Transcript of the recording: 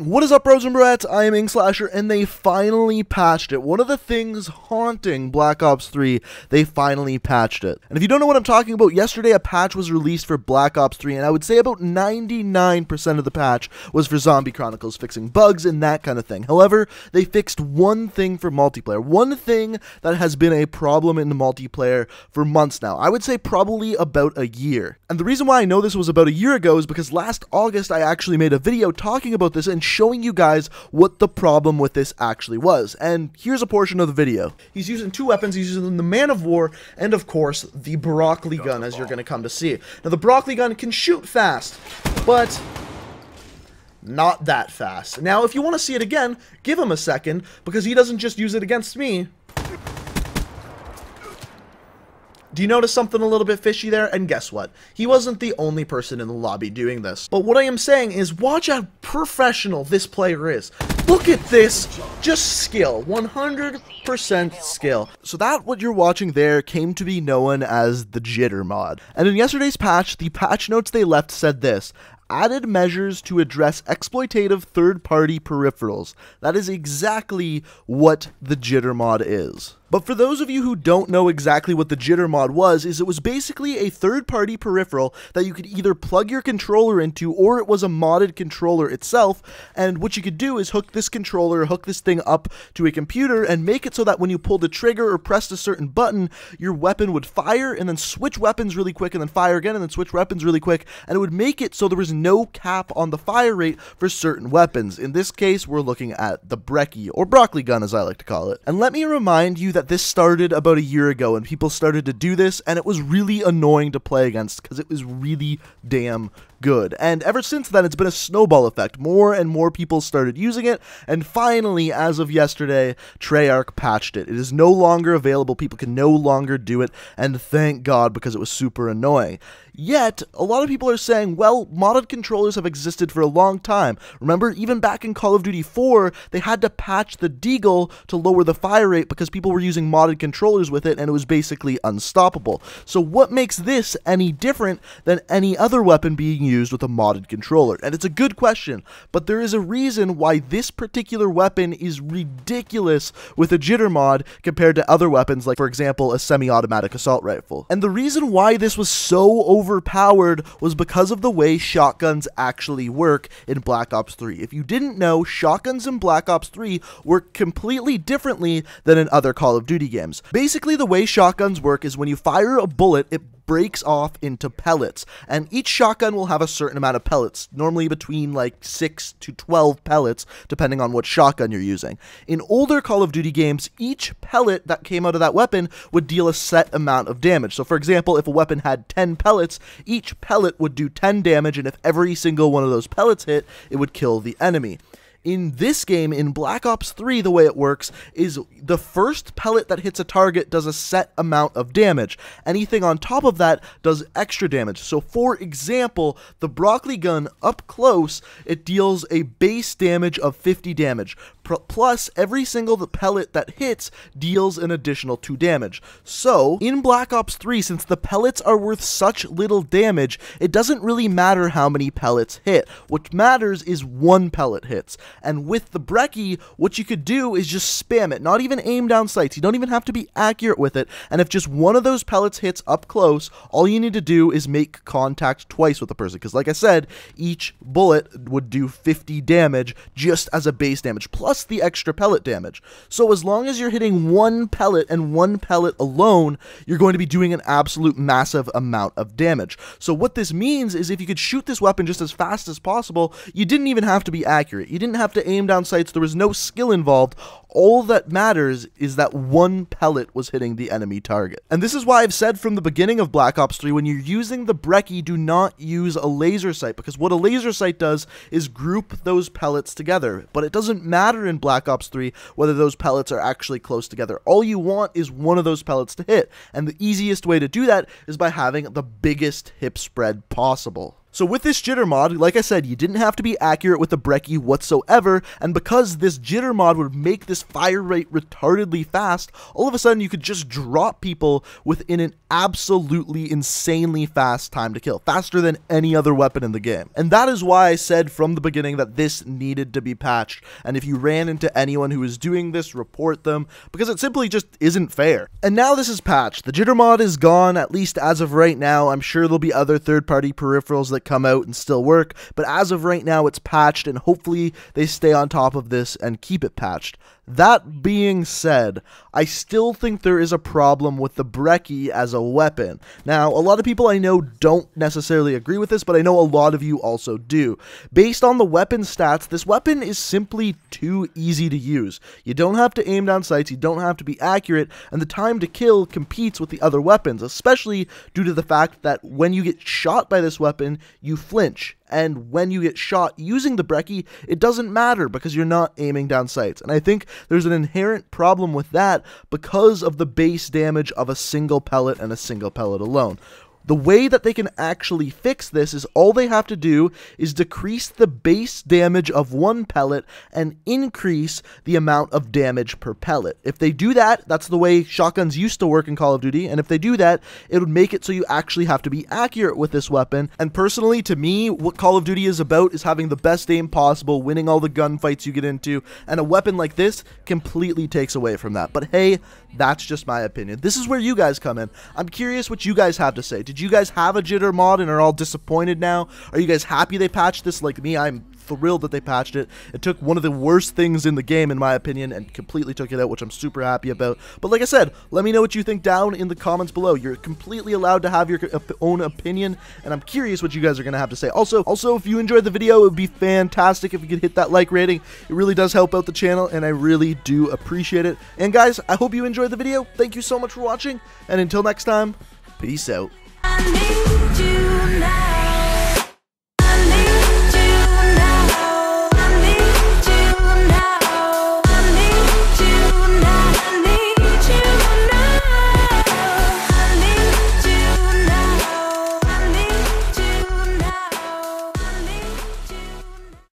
What is up, bros and broettes? I am Inkslasher, and they finally patched it. One of the things haunting Black Ops 3, they finally patched it. And if you don't know what I'm talking about, yesterday a patch was released for Black Ops 3, and I would say about 99% of the patch was for Zombie Chronicles, fixing bugs and that kind of thing. However, they fixed one thing for multiplayer, one thing that has been a problem in the multiplayer for months now. I would say probably about a year. And the reason why I know this was about a year ago is because last August I actually made a video talking about this and showing you guys what the problem with this actually was. And here's a portion of the video. He's using two weapons. He's using the Man of War and, of course, the broccoli gun, as you're going to come to see. Now, the broccoli gun can shoot fast, but not that fast. Now, if you want to see it again, give him a second, because he doesn't just use it against me. Do you notice something a little bit fishy there? And guess what? He wasn't the only person in the lobby doing this. But what I am saying is, watch how professional this player is. Look at this. Just skill. 100% skill. So that what you're watching there came to be known as the Jitter mod. And in yesterday's patch, the patch notes they left said this: added measures to address exploitative third-party peripherals. That is exactly what the Jitter mod is. But for those of you who don't know exactly what the Jitter mod was, it was basically a third-party peripheral that you could either plug your controller into, or it was a modded controller itself, and what you could do is hook this controller, hook this thing up to a computer, and make it so that when you pulled the trigger or pressed a certain button, your weapon would fire, and then switch weapons really quick, and then fire again, and then switch weapons really quick, and it would make it so there was no cap on the fire rate for certain weapons. In this case, we're looking at the Brecci, or broccoli gun as I like to call it. And let me remind you that this started about a year ago, and people started to do this, and it was really annoying to play against because it was really damn good. And ever since then, it's been a snowball effect. More and more people started using it, and finally, as of yesterday, Treyarch patched it. It is no longer available. People can no longer do it, and thank God, because it was super annoying. Yet, a lot of people are saying, well, modded controllers have existed for a long time. Remember, even back in Call of Duty 4, they had to patch the deagle to lower the fire rate because people were using modded controllers with it, and it was basically unstoppable. So what makes this any different than any other weapon being used with a modded controller? And it's a good question, but there is a reason why this particular weapon is ridiculous with a Jitter mod compared to other weapons, like, for example, a semi-automatic assault rifle. And the reason why this was so overpowered was because of the way shotguns actually work in Black Ops 3. If you didn't know, shotguns in Black Ops 3 work completely differently than in other Call of Duty games. Basically, the way shotguns work is when you fire a bullet, it breaks off into pellets, and each shotgun will have a certain amount of pellets, normally between like 6 to 12 pellets, depending on what shotgun you're using. In older Call of Duty games, each pellet that came out of that weapon would deal a set amount of damage. So for example, if a weapon had 10 pellets, each pellet would do 10 damage, and if every single one of those pellets hit, it would kill the enemy. In this game, in Black Ops 3, the way it works is the first pellet that hits a target does a set amount of damage. Anything on top of that does extra damage. So, for example, the broccoli gun up close, it deals a base damage of 50 damage. Plus, every single pellet that hits deals an additional 2 damage. So, in Black Ops 3, since the pellets are worth such little damage, it doesn't really matter how many pellets hit. What matters is one pellet hits. And with the Brecci, what you could do is just spam it, not even aim down sights. You don't even have to be accurate with it. And if just one of those pellets hits up close, all you need to do is make contact twice with the person. Because like I said, each bullet would do 50 damage just as a base damage, plus the extra pellet damage. So as long as you're hitting one pellet and one pellet alone, you're going to be doing an absolute massive amount of damage. So what this means is if you could shoot this weapon just as fast as possible, you didn't even have to be accurate. You didn't have to aim down sights. There was no skill involved. All that matters is that one pellet was hitting the enemy target. And this is why I've said from the beginning of Black Ops 3, when you're using the Brecci, do not use a laser sight, because what a laser sight does is group those pellets together. But it doesn't matter in Black Ops 3 whether those pellets are actually close together. All you want is one of those pellets to hit, and the easiest way to do that is by having the biggest hip spread possible. So with this jitter mod, like I said, you didn't have to be accurate with the Brecci whatsoever, and because this jitter mod would make this fire rate retardedly fast, all of a sudden you could just drop people within an absolutely insanely fast time to kill, faster than any other weapon in the game. And that is why I said from the beginning that this needed to be patched, and if you ran into anyone who is doing this, report them, because it simply just isn't fair. And now this is patched. The jitter mod is gone, at least as of right now. I'm sure there'll be other third-party peripherals that come out and still work, but as of right now it's patched, and hopefully they stay on top of this and keep it patched. That being said, I still think there is a problem with the Brecci as a weapon. Now, a lot of people I know don't necessarily agree with this, but I know a lot of you also do. Based on the weapon stats, this weapon is simply too easy to use. You don't have to aim down sights, you don't have to be accurate, and the time to kill competes with the other weapons, especially due to the fact that when you get shot by this weapon, you flinch. And when you get shot using the Brecci, it doesn't matter because you're not aiming down sights. And I think there's an inherent problem with that because of the base damage of a single pellet and a single pellet alone. The way that they can actually fix this is all they have to do is decrease the base damage of one pellet and increase the amount of damage per pellet. If they do that, that's the way shotguns used to work in Call of Duty, and if they do that, it would make it so you actually have to be accurate with this weapon. And personally, to me, what Call of Duty is about is having the best aim possible, winning all the gunfights you get into, and a weapon like this completely takes away from that. But hey, that's just my opinion. This is where you guys come in. I'm curious what you guys have to say. Did you guys have a jitter mod and are all disappointed now? Are you guys happy they patched this like me? I'm thrilled that they patched it. It took one of the worst things in the game, in my opinion, and completely took it out, which I'm super happy about. But like I said, let me know what you think down in the comments below. You're completely allowed to have your own opinion, and I'm curious what you guys are going to have to say. Also, if you enjoyed the video, it would be fantastic if you could hit that like rating. It really does help out the channel, and I really do appreciate it. And guys, I hope you enjoyed the video. Thank you so much for watching, and until next time, peace out. I need you.